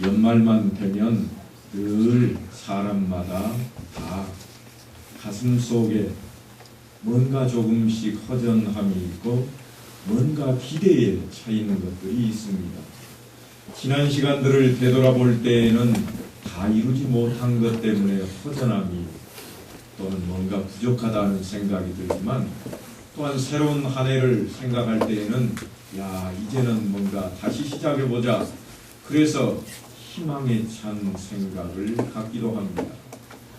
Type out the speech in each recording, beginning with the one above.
연말만 되면 늘 사람마다 다 가슴 속에 뭔가 조금씩 허전함이 있고 뭔가 기대에 차 있는 것들이 있습니다. 지난 시간들을 되돌아볼 때에는 다 이루지 못한 것 때문에 허전함이 또는 뭔가 부족하다는 생각이 들지만 또한 새로운 한 해를 생각할 때에는 야, 이제는 뭔가 다시 시작해보자. 그래서 희망에 찬 생각을 갖기도 합니다.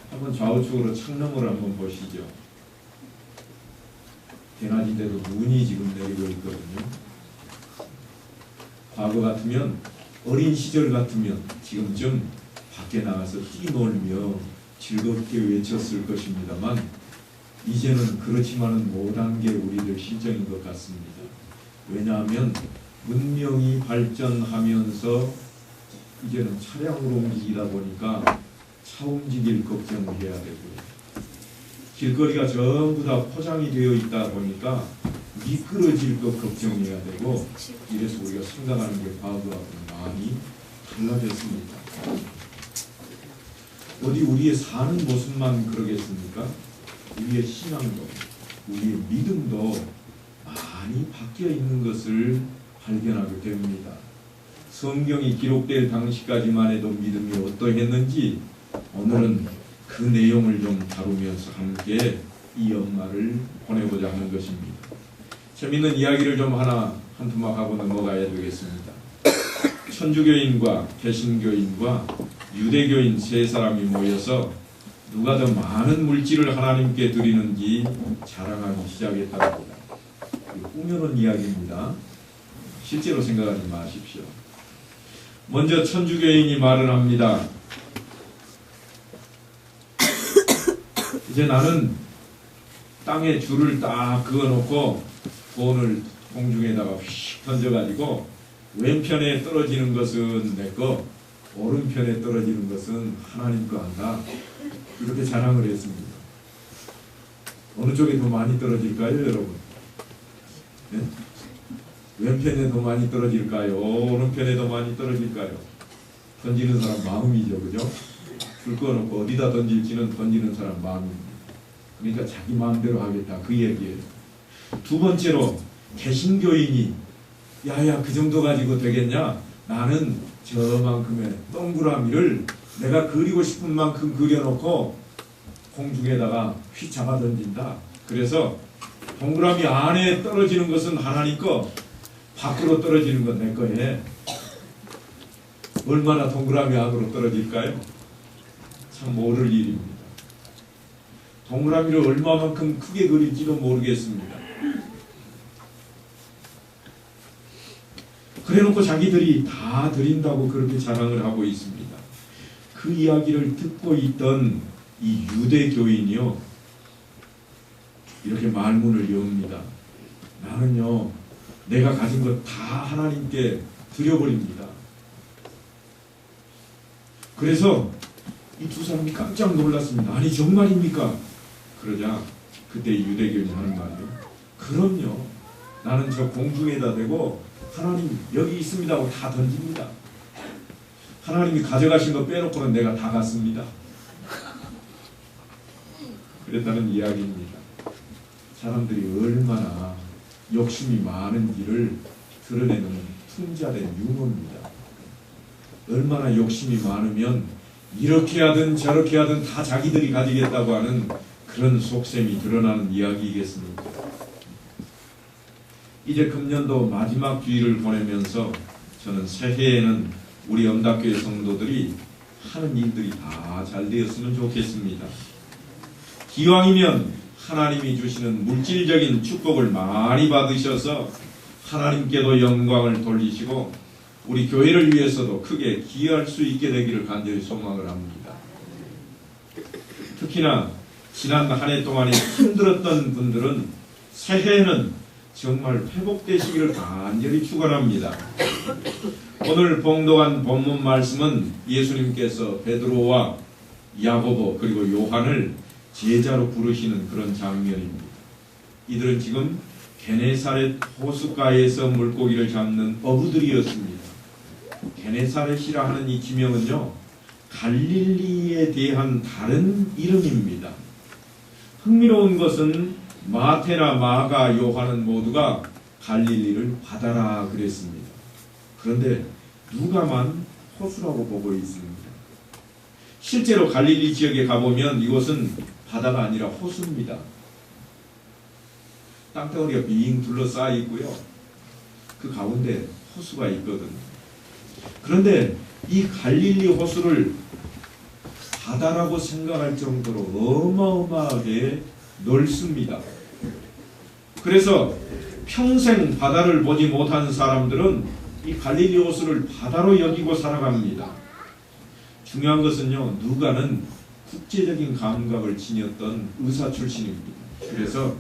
한번 좌우측으로 창너머를 한번 보시죠. 대낮인데도 눈이 지금 내리고 있거든요. 과거 같으면, 어린 시절 같으면 지금쯤 밖에 나가서 뛰놀며 즐겁게 외쳤을 것입니다만 이제는 그렇지만은 못한 게 우리들 실정인 것 같습니다. 왜냐하면 문명이 발전하면서 이제는 차량으로 움직이다 보니까 차 움직일 걱정을 해야 되고요. 길거리가 전부 다 포장이 되어 있다 보니까 미끄러질 것 걱정해야 되고, 이래서 우리가 생각하는 게 과거하고 많이 달라졌습니다. 어디 우리의 사는 모습만 그러겠습니까? 우리의 신앙도, 우리의 믿음도 많이 바뀌어 있는 것을 발견하게 됩니다. 성경이 기록될 당시까지만 해도 믿음이 어떠했는지 오늘은 그 내용을 좀 다루면서 함께 이 연말을 보내고자 하는 것입니다. 재미있는 이야기를 좀 한 토막 하고 넘어가야 되겠습니다. 천주교인과 개신교인과 유대교인 세 사람이 모여서 누가 더 많은 물질을 하나님께 드리는지 자랑하기 시작했다고 합니다. 꾸며놓은 이야기입니다. 실제로 생각하지 마십시오. 먼저 천주교인이 말을 합니다. 이제 나는 땅에 줄을 딱 그어놓고 돈을 공중에다가 휙 던져가지고 왼편에 떨어지는 것은 내 거, 오른편에 떨어지는 것은 하나님 거 한다. 이렇게 자랑을 했습니다. 어느 쪽에 더 많이 떨어질까요, 여러분? 네? 왼편에 더 많이 떨어질까요? 오른편에 더 많이 떨어질까요? 던지는 사람 마음이죠, 그죠? 줄 꺼놓고 어디다 던질지는 던지는 사람 마음입니다. 그러니까 자기 마음대로 하겠다, 그 얘기예요. 두 번째로 개신교인이 야야 그 정도 가지고 되겠냐? 나는 저만큼의 동그라미를 내가 그리고 싶은 만큼 그려놓고 공중에다가 휙 잡아 던진다. 그래서 동그라미 안에 떨어지는 것은 하나님 거, 밖으로 떨어지는 건 내 거에. 얼마나 동그라미 안으로 떨어질까요? 참 모를 일입니다. 동그라미를 얼마만큼 크게 그릴지도 모르겠습니다. 그래놓고 자기들이 다 드린다고 그렇게 자랑을 하고 있습니다. 그 이야기를 듣고 있던 이 유대교인이요, 이렇게 말문을 여옵니다. 나는요, 내가 가진 것 다 하나님께 드려버립니다. 그래서 이 두 사람이 깜짝 놀랐습니다. 아니 정말입니까? 그러자 그때 유대교인이 하는 말이요, 그럼요, 나는 저 공중에다 대고 하나님 여기 있습니다 하고 다 던집니다. 하나님이 가져가신 거 빼놓고는 내가 다 갔습니다. 그랬다는 이야기입니다. 사람들이 얼마나 욕심이 많은지를 드러내는 풍자된 유머입니다. 얼마나 욕심이 많으면 이렇게 하든 저렇게 하든 다 자기들이 가지겠다고 하는 그런 속셈이 드러나는 이야기이겠습니까? 이제 금년도 마지막 주일을 보내면서 저는 새해에는 우리 엄다교회 성도들이 하는 일들이 다 잘 되었으면 좋겠습니다. 기왕이면 하나님이 주시는 물질적인 축복을 많이 받으셔서 하나님께도 영광을 돌리시고 우리 교회를 위해서도 크게 기여할 수 있게 되기를 간절히 소망을 합니다. 특히나 지난 한 해 동안에 힘들었던 분들은 새해에는 정말 회복되시기를 간절히 축원합니다. 오늘 봉독한 본문 말씀은 예수님께서 베드로와 야고보 그리고 요한을 제자로 부르시는 그런 장면입니다. 이들은 지금 게네사렛 호숫가에서 물고기를 잡는 어부들이었습니다. 게네사렛이라 하는 이 지명은요, 갈릴리에 대한 다른 이름입니다. 흥미로운 것은 마태나 마가, 요한은 모두가 갈릴리를 바다라 그랬습니다. 그런데 누가만 호수라고 보고 있습니다. 실제로 갈릴리 지역에 가보면 이곳은 바다가 아니라 호수입니다. 땅덩어리가 빙 둘러싸여 있고요. 그 가운데 호수가 있거든요. 그런데 이 갈릴리 호수를 바다라고 생각할 정도로 어마어마하게 넓습니다. 그래서 평생 바다를 보지 못한 사람들은 이 갈릴리 호수를 바다로 여기고 살아갑니다. 중요한 것은요, 누가는 국제적인 감각을 지녔던 의사 출신입니다. 그래서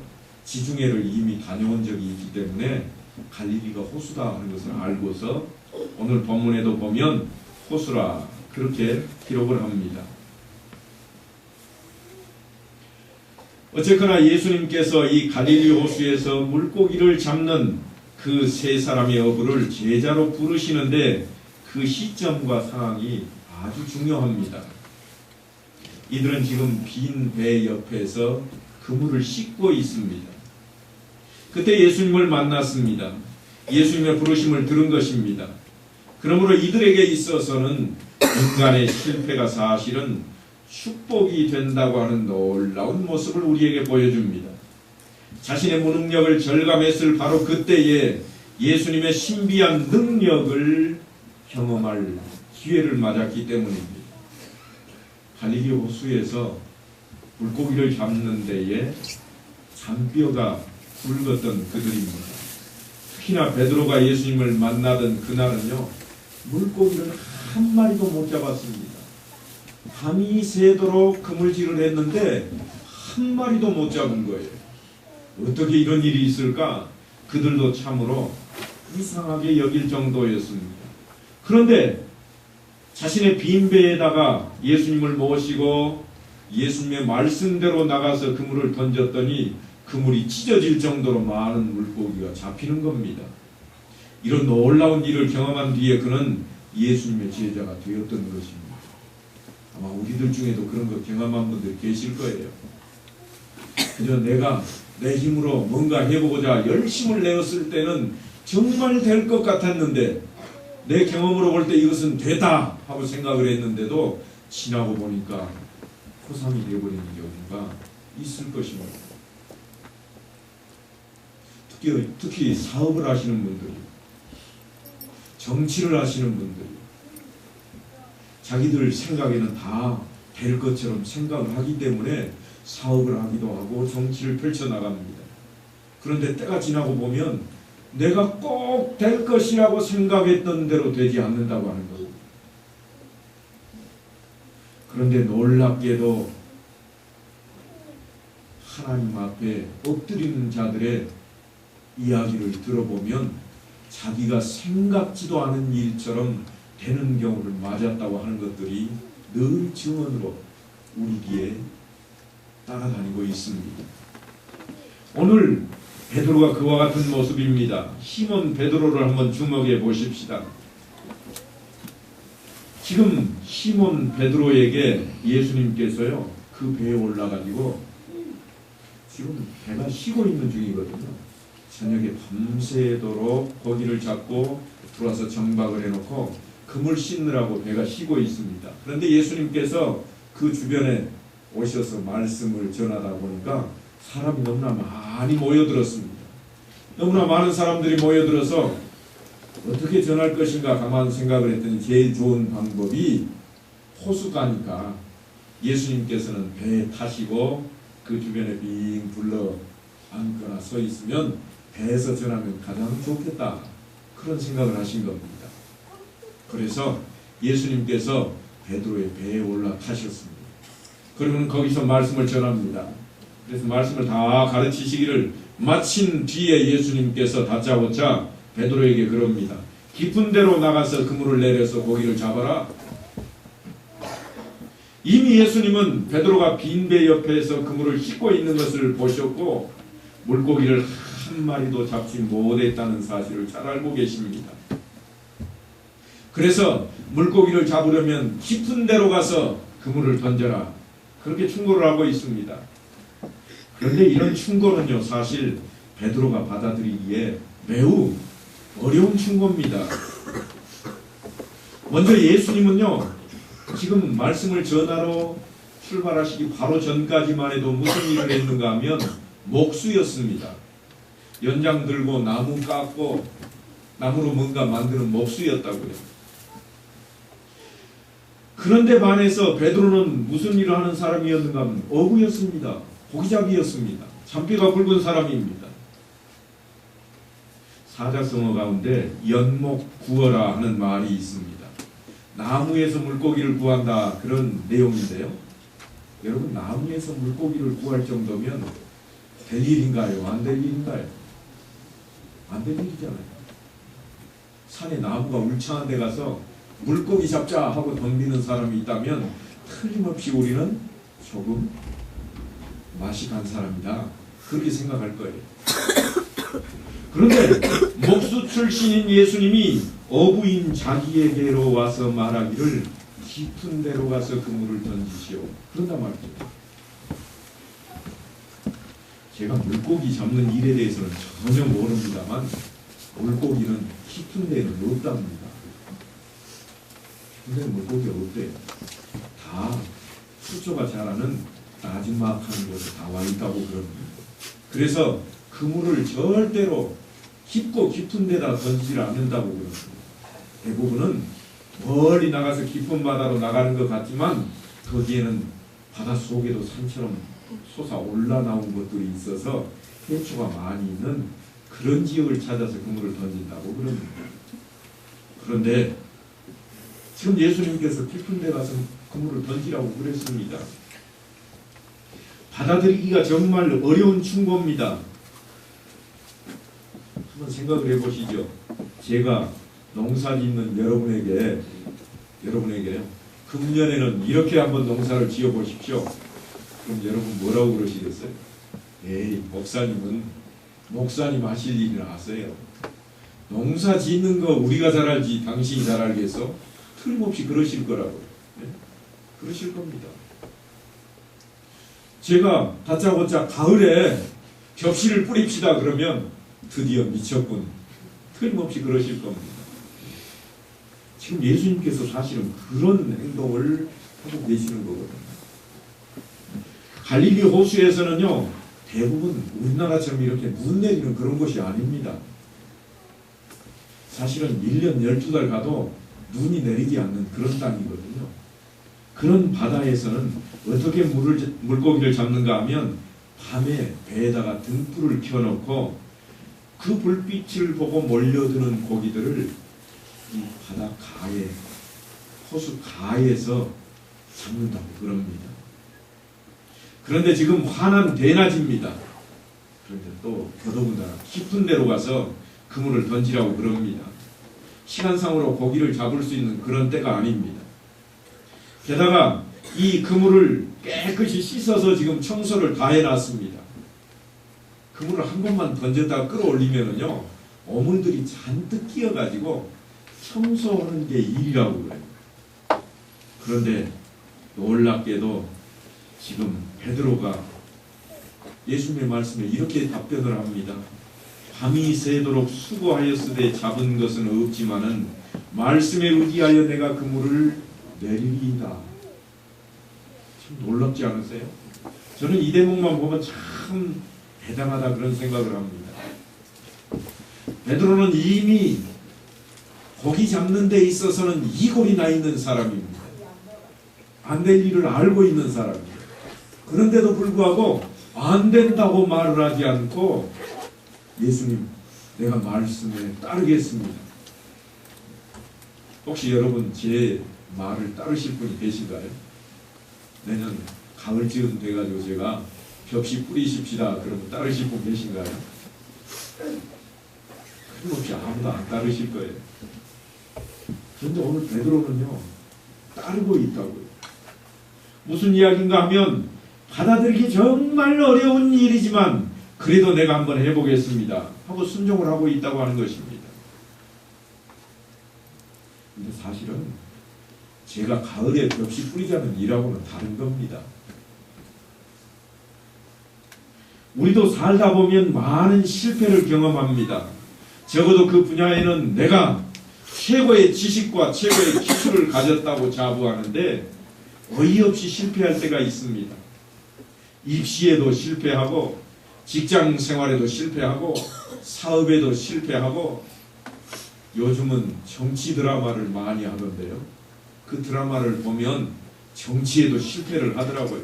지중해를 이미 다녀온 적이 있기 때문에 갈릴리가 호수다 하는 것을 알고서 오늘 본문에도 보면 호수라 그렇게 기록을 합니다. 어쨌거나 예수님께서 이 갈릴리 호수에서 물고기를 잡는 그 세 사람의 어부를 제자로 부르시는데 그 시점과 상황이 아주 중요합니다. 이들은 지금 빈 배 옆에서 그물을 씻고 있습니다. 그때 예수님을 만났습니다. 예수님의 부르심을 들은 것입니다. 그러므로 이들에게 있어서는 인간의 실패가 사실은 축복이 된다고 하는 놀라운 모습을 우리에게 보여줍니다. 자신의 무능력을 절감했을 바로 그때에 예수님의 신비한 능력을 경험할 기회를 맞았기 때문입니다. 갈릴리 호수에서 물고기를 잡는 데에 잔뼈가 굵었던 그들입니다. 특히나 베드로가 예수님을 만나던 그날은요, 물고기를 한 마리도 못 잡았습니다. 밤이 새도록 그물질을 했는데 한 마리도 못 잡은 거예요. 어떻게 이런 일이 있을까? 그들도 참으로 이상하게 여길 정도였습니다. 그런데 자신의 빈 배에다가 예수님을 모시고 예수님의 말씀대로 나가서 그물을 던졌더니 그물이 찢어질 정도로 많은 물고기가 잡히는 겁니다. 이런 놀라운 일을 경험한 뒤에 그는 예수님의 제자가 되었던 것입니다. 아마 우리들 중에도 그런 거 경험한 분들 계실 거예요. 그저 내가 내 힘으로 뭔가 해보고자 열심을 내었을 때는 정말 될 것 같았는데 내 경험으로 볼 때 이것은 되다 하고 생각을 했는데도 지나고 보니까 호상이 되어버리는 경우가 있을 것입니다. 특히 사업을 하시는 분들, 정치를 하시는 분들, 자기들 생각에는 다 될 것처럼 생각을 하기 때문에 사업을 하기도 하고 정치를 펼쳐나갑니다. 그런데 때가 지나고 보면 내가 꼭 될 것이라고 생각했던 대로 되지 않는다고 하는 겁니다. 그런데 놀랍게도 하나님 앞에 엎드리는 자들의 이야기를 들어보면 자기가 생각지도 않은 일처럼 되는 경우를 맞았다고 하는 것들이 늘 증언으로 우리 뒤에 따라다니고 있습니다. 오늘 베드로가 그와 같은 모습입니다. 시몬 베드로를 한번 주목해 보십시다. 지금 시몬 베드로에게 예수님께서요, 그 배에 올라가지고 지금 배가 쉬고 있는 중이거든요. 저녁에 밤새도록 고기를 잡고 들어와서 정박을 해놓고 그물 씻느라고 배가 쉬고 있습니다. 그런데 예수님께서 그 주변에 오셔서 말씀을 전하다 보니까 사람이 너무나 많이 모여들었습니다. 너무나 많은 사람들이 모여들어서 어떻게 전할 것인가 가만 생각을 했더니 제일 좋은 방법이 호수가니까 예수님께서는 배에 타시고 그 주변에 빙 둘러 앉거나 서 있으면 배에서 전하면 가장 좋겠다, 그런 생각을 하신 겁니다. 그래서 예수님께서 베드로의 배에 올라타셨습니다. 그러면 거기서 말씀을 전합니다. 그래서 말씀을 다 가르치시기를 마친 뒤에 예수님께서 다짜고짜 베드로에게 그럽니다. 깊은 데로 나가서 그물을 내려서 고기를 잡아라. 이미 예수님은 베드로가 빈 배 옆에서 그물을 씻고 있는 것을 보셨고 물고기를 한 마리도 잡지 못했다는 사실을 잘 알고 계십니다. 그래서 물고기를 잡으려면 깊은 데로 가서 그물을 던져라. 그렇게 충고를 하고 있습니다. 그런데 이런 충고는요, 사실 베드로가 받아들이기에 매우 어려운 충고입니다. 먼저 예수님은요, 지금 말씀을 전하러 출발하시기 바로 전까지만 해도 무슨 일을 했는가 하면 목수였습니다. 연장 들고 나무 깎고 나무로 뭔가 만드는 목수였다고요. 그런데 반해서 베드로는 무슨 일을 하는 사람이었는가 하면 어부였습니다. 고기잡이였습니다. 잔뼈가 굵은 사람입니다. 사자성어 가운데 연목 구어라 하는 말이 있습니다. 나무에서 물고기를 구한다, 그런 내용인데요. 여러분, 나무에서 물고기를 구할 정도면 될 일인가요? 안 될 일인가요? 안 될 일이잖아요. 산에 나무가 울창한 데 가서 물고기 잡자 하고 덤비는 사람이 있다면 틀림없이 우리는 조금 맛이 간 사람이다, 그렇게 생각할 거예요. 그런데 목수 출신인 예수님이 어부인 자기에게로 와서 말하기를 깊은 데로 가서 그물을 던지시오, 그런단 말이죠. 제가 물고기 잡는 일에 대해서는 전혀 모릅니다만 물고기는 깊은 데는 없답니다. 근데 물고기가 없대요. 다 수조가 자라는 나지막한 곳에 다 와 있다고 그럽니다. 그래서 그물을 절대로 깊고 깊은 데다 던지질 않는다고 그럽니다. 대부분은 멀리 나가서 깊은 바다로 나가는 것 같지만 거기에는 바닷속에도 산처럼 솟아 올라나온 것들이 있어서 해초가 많이 있는 그런 지역을 찾아서 그물을 던진다고 그럽니다. 그런데 지금 예수님께서 깊은 데 가서 그물을 던지라고 그랬습니다. 받아들이기가 정말 어려운 충고입니다. 한번 생각을 해보시죠. 제가 농사 짓는 여러분에게 금년에는 이렇게 한번 농사를 지어 보십시오. 그럼 여러분 뭐라고 그러시겠어요? 에이, 목사님 하실 일이나 하세요. 농사 짓는 거 우리가 잘 알지 당신이 잘 알겠어? 틀림없이 그러실 거라고요. 네? 그러실 겁니다. 제가 다짜고짜 가을에 접시를 뿌립시다 그러면 드디어 미쳤군, 틀림없이 그러실 겁니다. 지금 예수님께서 사실은 그런 행동을 하고 계시는 거거든요. 갈릴리 호수에서는요, 대부분 우리나라처럼 이렇게 눈 내리는 그런 곳이 아닙니다. 사실은 1년 12달 가도 눈이 내리지 않는 그런 땅이거든요. 그런 바다에서는 어떻게 물고기를 잡는가 하면 밤에 배에다가 등불을 켜놓고 그 불빛을 보고 몰려드는 고기들을 이 바다 가에, 호수 가에서 잡는다고 그럽니다. 그런데 지금 환한 대낮입니다. 그런데 또 더더군다나 깊은 데로 가서 그물을 던지라고 그럽니다. 시간상으로 고기를 잡을 수 있는 그런 때가 아닙니다. 게다가 이 그물을 깨끗이 씻어서 지금 청소를 다 해놨습니다. 그물을 한 번만 던졌다가 끌어올리면은요, 어물들이 잔뜩 끼어가지고 청소하는 게 일이라고 그래요. 그런데 놀랍게도 지금 베드로가 예수님의 말씀에 이렇게 답변을 합니다. 밤이 새도록 수고하였으되 잡은 것은 없지만은 말씀에 의지하여 내가 그물을 내리리이다. 참 놀랍지 않으세요? 저는 이 대목만 보면 참 대단하다 그런 생각을 합니다. 베드로는 이미 고기 잡는 데 있어서는 이골이 나 있는 사람입니다. 안 될 일을 알고 있는 사람입니다. 그런데도 불구하고 안 된다고 말을 하지 않고 예수님, 내가 말씀에 따르겠습니다. 혹시 여러분 제 말을 따르실 분이 계신가요? 내년 가을쯤 돼가지고 제가 접시 뿌리십시다 그러면 따르실 분 계신가요? 틀림없이 아무도 안 따르실 거예요. 그런데 오늘 베드로는요, 따르고 있다고요. 무슨 이야기인가 하면 받아들이기 정말 어려운 일이지만 그래도 내가 한번 해보겠습니다 하고 순종을 하고 있다고 하는 것입니다. 근데 사실은 제가 가을에 벽시 뿌리자는 일하고는 다른 겁니다. 우리도 살다 보면 많은 실패를 경험합니다. 적어도 그 분야에는 내가 최고의 지식과 최고의 기술을 가졌다고 자부하는데 어이없이 실패할 때가 있습니다. 입시에도 실패하고 직장 생활에도 실패하고 사업에도 실패하고 요즘은 정치 드라마를 많이 하던데요. 그 드라마를 보면 정치에도 실패를 하더라고요.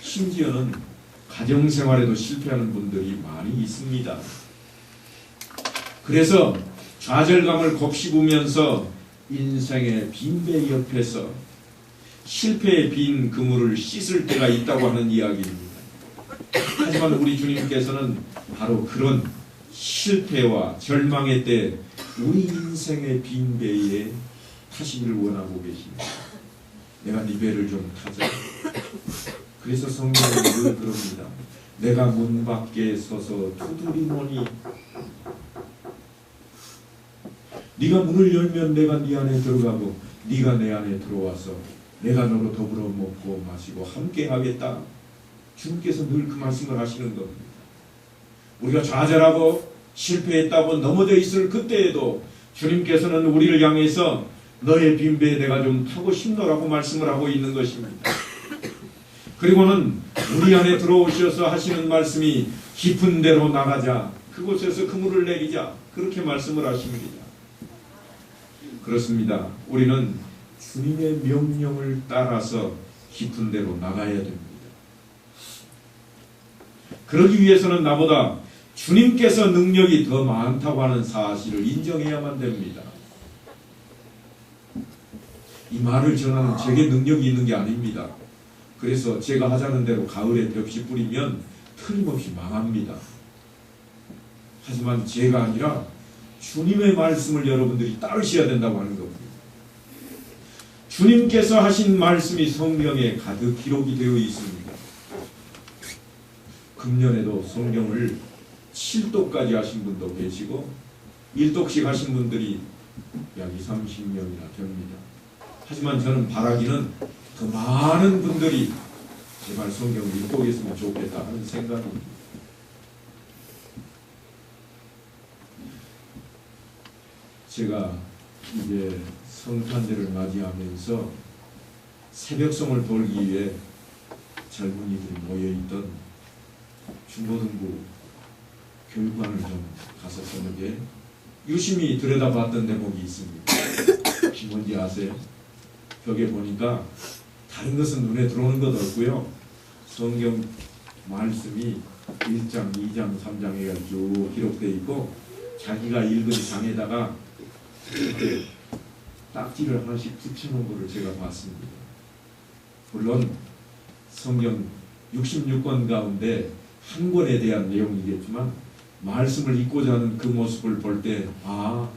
심지어는 가정생활에도 실패하는 분들이 많이 있습니다. 그래서 좌절감을 곱씹으면서 인생의 빈배 옆에서 실패의 빈 그물을 씻을 때가 있다고 하는 이야기입니다. 하지만 우리 주님께서는 바로 그런 실패와 절망의 때 우리 인생의 빈배에 타시기를 원하고 계십니다. 내가 네 배를 좀 타자. 그래서 성경은 늘 그럽니다. 내가 문 밖에 서서 두드리노니 네가 문을 열면 내가 네 안에 들어가고 네가 내 안에 들어와서 내가 너로 더불어 먹고 마시고 함께 하겠다. 주님께서 늘 그 말씀을 하시는 겁니다. 우리가 좌절하고 실패했다고 넘어져 있을 그때에도 주님께서는 우리를 향해서 너의 빈배에 내가 좀 타고 싶노라고 말씀을 하고 있는 것입니다. 그리고는 우리 안에 들어오셔서 하시는 말씀이 깊은 데로 나가자. 그곳에서 그물을 내리자. 그렇게 말씀을 하십니다. 그렇습니다. 우리는 주님의 명령을 따라서 깊은 데로 나가야 됩니다. 그러기 위해서는 나보다 주님께서 능력이 더 많다고 하는 사실을 인정해야만 됩니다. 이 말을 전하는 제게 능력이 있는 게 아닙니다. 그래서 제가 하자는 대로 가을에 벽시 뿌리면 틀림없이 망합니다. 하지만 제가 아니라 주님의 말씀을 여러분들이 따르셔야 된다고 하는 겁니다. 주님께서 하신 말씀이 성경에 가득 기록이 되어 있습니다. 금년에도 성경을 7독까지 하신 분도 계시고 1독씩 하신 분들이 약 20-30명이나 됩니다. 하지만 저는 바라기는 더 많은 분들이 제발 성경을 읽고 계시면 좋겠다 하는 생각입니다. 제가 이제 성탄절을 맞이하면서 새벽송을 돌기 위해 젊은이들이 모여있던 중고등부 교육관을 좀 갔었는데 유심히 들여다봤던 대목이 있습니다. 혹시 뭔지 아세요? 벽에 보니까 다른 것은 눈에 들어오는 것 없고요. 성경 말씀이 1장, 2장, 3장에 쭉 기록되어 있고 자기가 읽은 장에다가 이렇게 딱지를 하나씩 붙여놓은 것을 제가 봤습니다. 물론 성경 66권 가운데 한 권에 대한 내용이겠지만 말씀을 읽고자 하는 그 모습을 볼 때 아,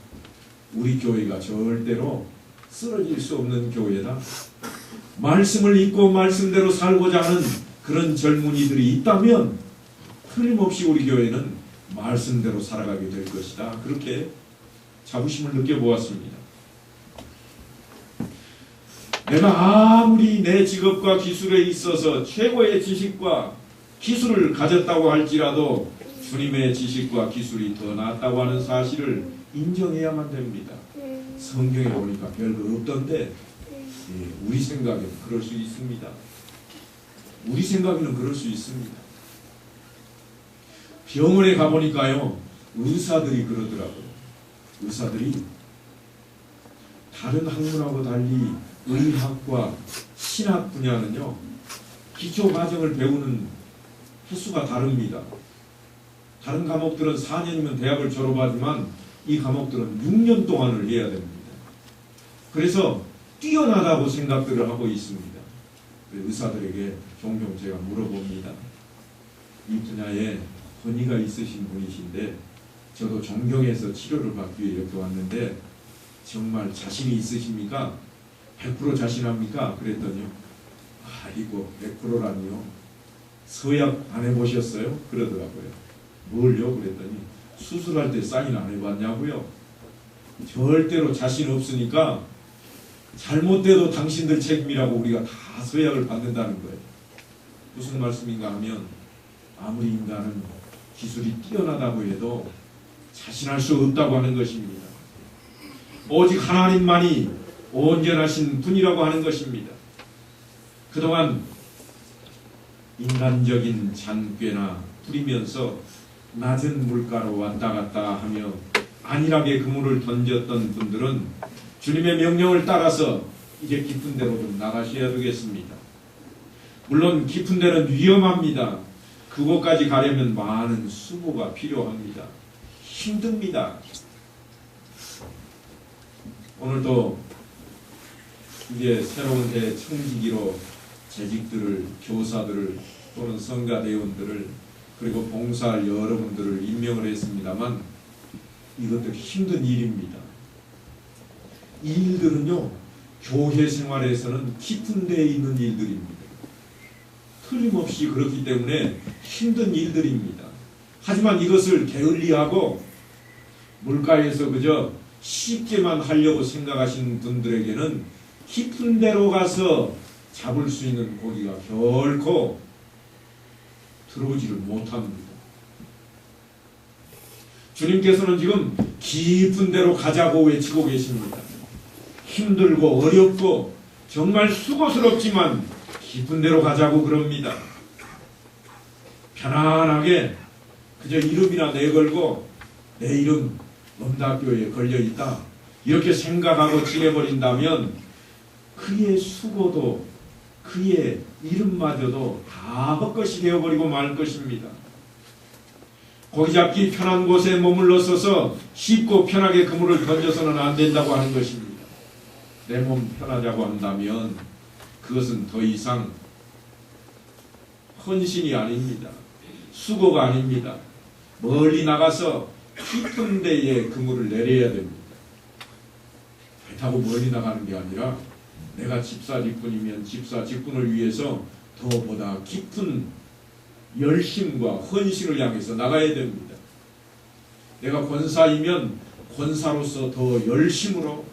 우리 교회가 절대로 쓰러질 수 없는 교회다. 말씀을 읽고 말씀대로 살고자 하는 그런 젊은이들이 있다면 틀림없이 우리 교회는 말씀대로 살아가게 될 것이다. 그렇게 자부심을 느껴보았습니다. 내가 아무리 내 직업과 기술에 있어서 최고의 지식과 기술을 가졌다고 할지라도 주님의 지식과 기술이 더 낫다고 하는 사실을 인정해야만 됩니다. 성경에 보니까 별거 없던데 우리 생각에는 그럴 수 있습니다. 우리 생각에는 그럴 수 있습니다. 병원에 가보니까요, 의사들이 그러더라고요. 의사들이 다른 학문하고 달리 의학과 신학 분야는요, 기초 과정을 배우는 횟수가 다릅니다. 다른 과목들은 4년이면 대학을 졸업하지만 이 과목들은 6년 동안을 해야 됩니다. 그래서 뛰어나다고 생각들을 하고 있습니다. 의사들에게 종종 제가 물어봅니다. 이 분야에 권위가 있으신 분이신데 저도 존경해서 치료를 받기 위해 이렇게 왔는데 정말 자신이 있으십니까? 100% 자신합니까? 그랬더니요. 아이고 100%라니요. 서약 안 해보셨어요? 그러더라고요. 뭘요? 그랬더니 수술할 때 사인 안 해봤냐고요? 절대로 자신 없으니까 잘못돼도 당신들 책임이라고 우리가 다 서약을 받는다는 거예요. 무슨 말씀인가 하면 아무리 인간은 기술이 뛰어나다고 해도 자신할 수 없다고 하는 것입니다. 오직 하나님만이 온전하신 분이라고 하는 것입니다. 그동안 인간적인 잔꾀나 부리면서 낮은 물가로 왔다 갔다 하며 안일하게 그물을 던졌던 분들은 주님의 명령을 따라서 이제 깊은 데로 좀 나가셔야 되겠습니다. 물론 깊은 데는 위험합니다. 그곳까지 가려면 많은 수고가 필요합니다. 힘듭니다. 오늘도 이제 새로운 해 청지기로 재직들을, 교사들을 또는 성가대원들을 그리고 봉사할 여러분들을 임명을 했습니다만 이것도 힘든 일입니다. 이 일들은요, 교회 생활에서는 깊은 데에 있는 일들입니다. 틀림없이 그렇기 때문에 힘든 일들입니다. 하지만 이것을 게을리하고 물가에서 그저 쉽게만 하려고 생각하시는 분들에게는 깊은 데로 가서 잡을 수 있는 고기가 결코 들어오지를 못합니다. 주님께서는 지금 깊은 데로 가자고 외치고 계십니다. 힘들고 어렵고 정말 수고스럽지만 깊은 데로 가자고 그럽니다. 편안하게 그저 이름이나 내걸고 내 이름 엄다교에 걸려있다 이렇게 생각하고 지내버린다면 그의 수고도 그의 이름마저도 다 헛것이 되어버리고 말 것입니다. 고기 잡기 편한 곳에 머물러서서 쉽고 편하게 그물을 던져서는 안 된다고 하는 것입니다. 내 몸 편하자고 한다면 그것은 더 이상 헌신이 아닙니다. 수고가 아닙니다. 멀리 나가서 깊은 데에 그물을 내려야 됩니다. 배 타고 멀리 나가는 게 아니라 내가 집사 직분이면 집사 직분을 위해서 더보다 깊은 열심과 헌신을 향해서 나가야 됩니다. 내가 권사이면 권사로서 더 열심으로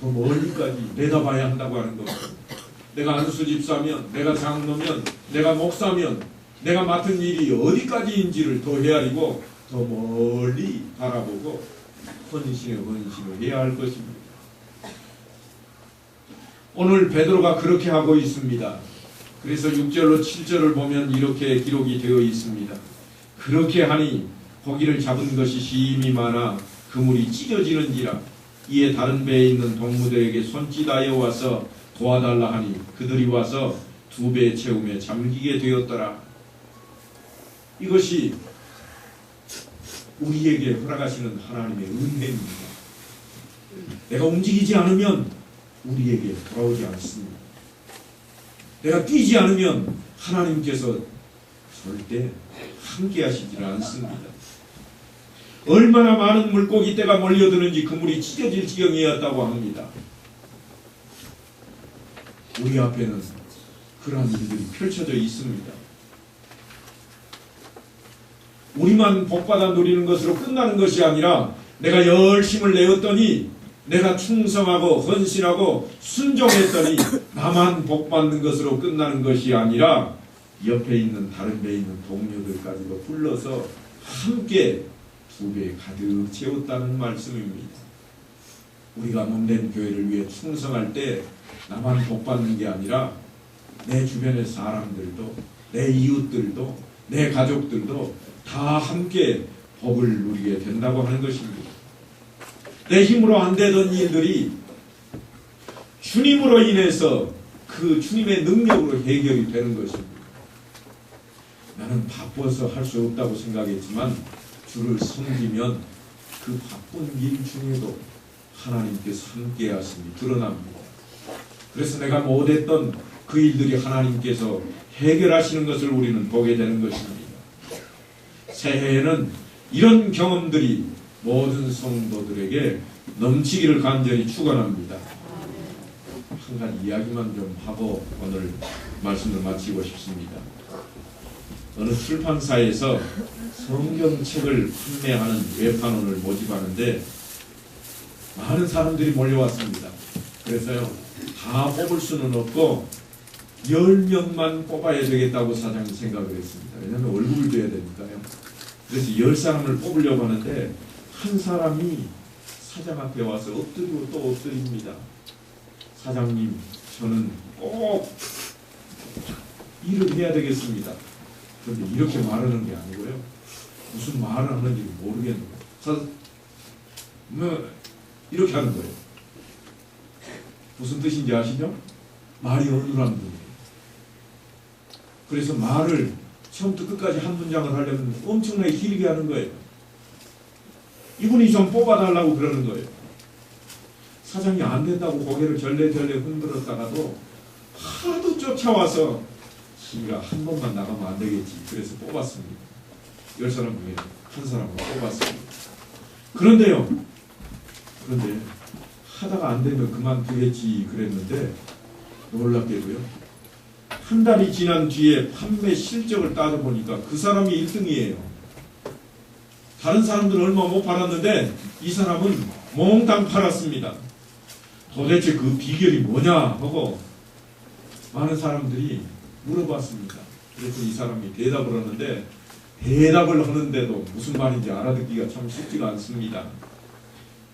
더 멀리까지 내다봐야 한다고 하는 겁니다. 내가 안수 집사면, 내가 장로면, 내가 목사면 내가 맡은 일이 어디까지인지를 더 헤아리고 더 멀리 바라보고 헌신을 해야 할 것입니다. 오늘 베드로가 그렇게 하고 있습니다. 그래서 6절로 7절을 보면 이렇게 기록이 되어 있습니다. 그렇게 하니 고기를 잡은 것이 심히 많아 그물이 찢어지는지라. 이에 다른 배에 있는 동무들에게 손짓하여 와서 도와달라 하니 그들이 와서 2배 채우며 잠기게 되었더라. 이것이 우리에게 허락하시는 하나님의 은혜입니다. 내가 움직이지 않으면 우리에게 돌아오지 않습니다. 내가 뛰지 않으면 하나님께서 절대 함께 하시지 않습니다. 얼마나 많은 물고기 떼가 몰려드는지 그물이 찢어질 지경이었다고 합니다. 우리 앞에는 그러한 일들이 펼쳐져 있습니다. 우리만 복받아 누리는 것으로 끝나는 것이 아니라 내가 열심을 내었더니 내가 충성하고 헌신하고 순종했더니 나만 복받는 것으로 끝나는 것이 아니라 옆에 있는 다른 배에 있는 동료들까지도 불러서 함께 2배 가득 채웠다는 말씀입니다. 우리가 몸된 교회를 위해 충성할 때 나만 복받는 게 아니라 내 주변의 사람들도 내 이웃들도 내 가족들도 다 함께 복을 누리게 된다고 하는 것입니다. 내 힘으로 안 되던 일들이 주님으로 인해서 그 주님의 능력으로 해결이 되는 것입니다. 나는 바빠서 할 수 없다고 생각했지만 주를 섬기면 그 바쁜 일 중에도 하나님께서 함께 하심이 드러납니다. 그래서 내가 못했던 그 일들이 하나님께서 해결하시는 것을 우리는 보게 되는 것입니다. 새해에는 이런 경험들이 모든 성도들에게 넘치기를 간절히 축원합니다. 한 가지 이야기만 좀 하고 오늘 말씀을 마치고 싶습니다. 어느 출판사에서 성경책을 판매하는 외판원을 모집하는데 많은 사람들이 몰려왔습니다. 그래서요, 다 뽑을 수는 없고 10명만 뽑아야 되겠다고 사장이 생각을 했습니다. 왜냐하면 월급을 줘야 되니까요. 그래서 10사람을 뽑으려고 하는데 한 사람이 사장 앞에 와서 엎드리고 또 엎드립니다. 사장님, 저는 꼭 일을 해야 되겠습니다. 그런데 이렇게 말하는 게 아니고요. 무슨 말을 하는지 모르겠는 거예요. 이렇게 하는 거예요. 무슨 뜻인지 아시죠? 말이 어눌한 분이에요. 그래서 말을 처음부터 끝까지 한 문장을 하려면 엄청나게 길게 하는 거예요. 이분이 좀 뽑아달라고 그러는 거예요. 사장이 안 된다고 고개를 절레절레 흔들었다가도 하도 쫓아와서 지가 한 번만 나가면 안 되겠지. 그래서 뽑았습니다. 10사람 중에 한 사람을 뽑았습니다. 그런데 하다가 안 되면 그만두겠지 그랬는데 놀랍게도요. 한 달이 지난 뒤에 판매 실적을 따져보니까 그 사람이 1등이에요. 다른 사람들은 얼마 못 팔았는데 이 사람은 몽땅 팔았습니다. 도대체 그 비결이 뭐냐 하고 많은 사람들이 물어봤습니다. 그래서 이 사람이 대답을 하는데 대답을 하는데도 무슨 말인지 알아듣기가 참 쉽지가 않습니다.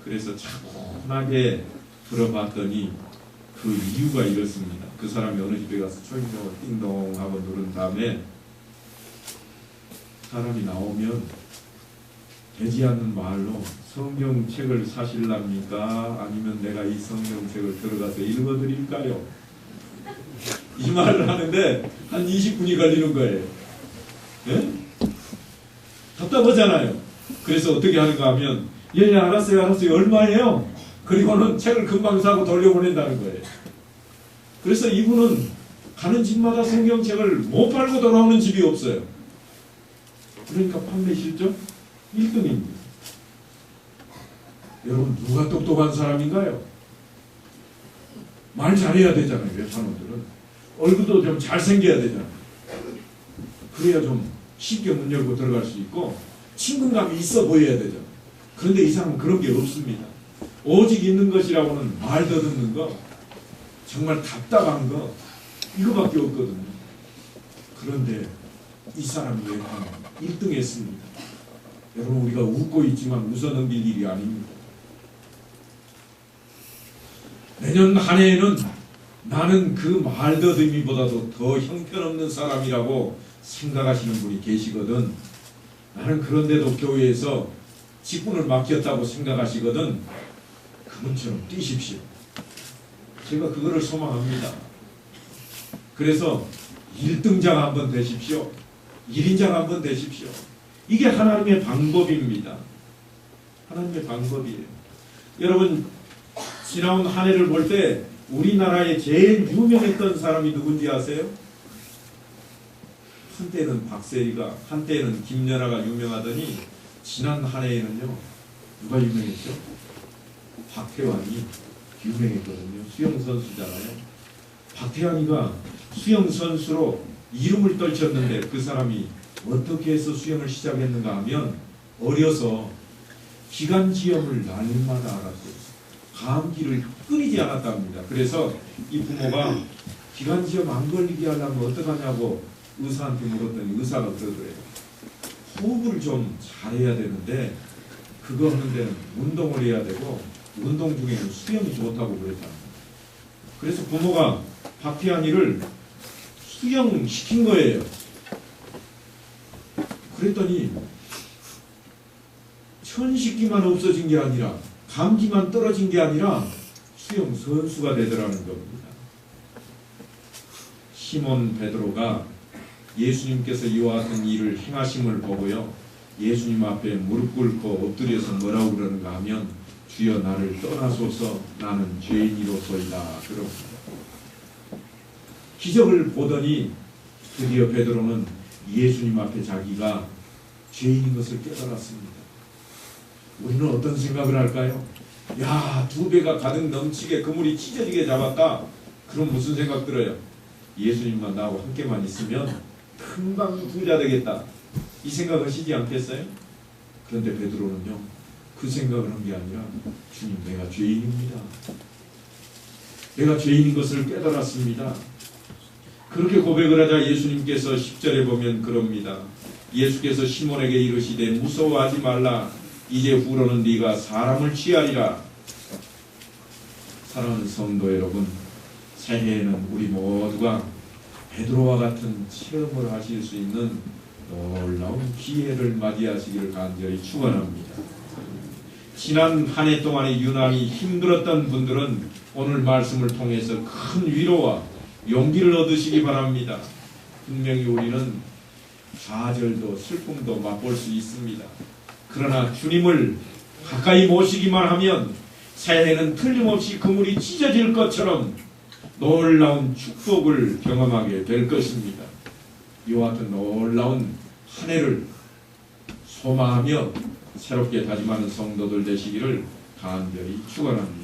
그래서 차분하게 들어봤더니 그 이유가 이렇습니다. 그 사람이 어느 집에 가서 초인종을 띵동 하고 누른 다음에 사람이 나오면 되지 않는 말로 성경책을 사실랍니까? 아니면 내가 이 성경책을 들어가서 읽어드릴까요? 이 말을 하는데 한 20분이 걸리는 거예요. 네? 답답하잖아요. 그래서 어떻게 하는가 하면 예, 알았어요. 얼마예요? 그리고는 책을 금방 사고 돌려보낸다는 거예요. 그래서 이분은 가는 집마다 성경책을 못 팔고 돌아오는 집이 없어요. 그러니까 판매 실적 1등입니다. 여러분, 누가 똑똑한 사람인가요? 말 잘해야 되잖아요. 외판원들은 얼굴도 좀 잘생겨야 되잖아요. 그래야 좀 쉽게 문 열고 들어갈 수 있고 친근감이 있어 보여야 되잖아요. 그런데 이 사람은 그런 게 없습니다. 오직 있는 것이라고는 말 더듬는 거, 정말 답답한 거, 이거밖에 없거든요. 그런데 이 사람이 외판 1등 했습니다. 여러분, 우리가 웃고 있지만 웃어넘길 일이 아닙니다. 내년 한 해에는 나는 그 말더듬이보다도 더 형편없는 사람이라고 생각하시는 분이 계시거든. 나는 그런데도 교회에서 직분을 맡겼다고 생각하시거든. 그분처럼 뛰십시오. 제가 그거를 소망합니다. 그래서 1등장 한번 되십시오. 1인장 한번 되십시오. 이게 하나님의 방법입니다. 하나님의 방법이에요. 여러분, 지나온 한 해를 볼 때 우리나라에 제일 유명했던 사람이 누군지 아세요? 한때는 박세리가, 한때는 김연아가 유명하더니 지난 한 해에는요, 누가 유명했죠? 박태환이 유명했거든요. 수영선수잖아요. 박태환이가 수영선수로 이름을 떨쳤는데 그 사람이 어떻게 해서 수영을 시작했는가 하면 어려서 기관지염을 날마다 앓았어요. 감기를 끊이지 않았답니다. 그래서 이 부모가 기관지염 안 걸리게 하려면 어떡하냐고 의사한테 물었더니 의사가 그러더래요. 호흡을 좀 잘해야 되는데 그거 하는 데는 운동을 해야 되고 운동 중에는 수영이 좋다고 그랬답니다. 그래서 부모가 박태환이를 수영시킨 거예요. 그랬더니 천식기만 없어진 게 아니라 감기만 떨어진 게 아니라 수영 선수가 되더라는 겁니다. 시몬 베드로가 예수님께서 이와 같은 일을 행하심을 보고요, 예수님 앞에 무릎 꿇고 엎드려서 뭐라고 그러는가 하면 주여 나를 떠나소서 나는 죄인이로소이다 그럽니다. 기적을 보더니 드디어 베드로는 예수님 앞에 자기가 죄인인 것을 깨달았습니다. 우리는 어떤 생각을 할까요? 야, 2배가 가득 넘치게 그물이 찢어지게 잡았다. 그럼 무슨 생각 들어요? 예수님만 나하고 함께만 있으면 금방 부자 되겠다. 이 생각 하시지 않겠어요? 그런데 베드로는요, 그 생각을 한 게 아니라 주님 내가 죄인입니다. 내가 죄인인 것을 깨달았습니다. 그렇게 고백을 하자 예수님께서 10절에 보면 그럽니다. 예수께서 시몬에게 이르시되 무서워하지 말라. 이제 후로는 네가 사람을 취하리라. 사랑하는 성도 여러분, 새해에는 우리 모두가 베드로와 같은 체험을 하실 수 있는 놀라운 기회를 맞이하시기를 간절히 축원합니다. 지난 한 해 동안에 유난히 힘들었던 분들은 오늘 말씀을 통해서 큰 위로와 용기를 얻으시기 바랍니다. 분명히 우리는 좌절도 슬픔도 맛볼 수 있습니다. 그러나 주님을 가까이 모시기만 하면 새해는 틀림없이 그물이 찢어질 것처럼 놀라운 축복을 경험하게 될 것입니다. 이와 같은 놀라운 한 해를 소망하며 새롭게 다짐하는 성도들 되시기를 간절히 축원합니다.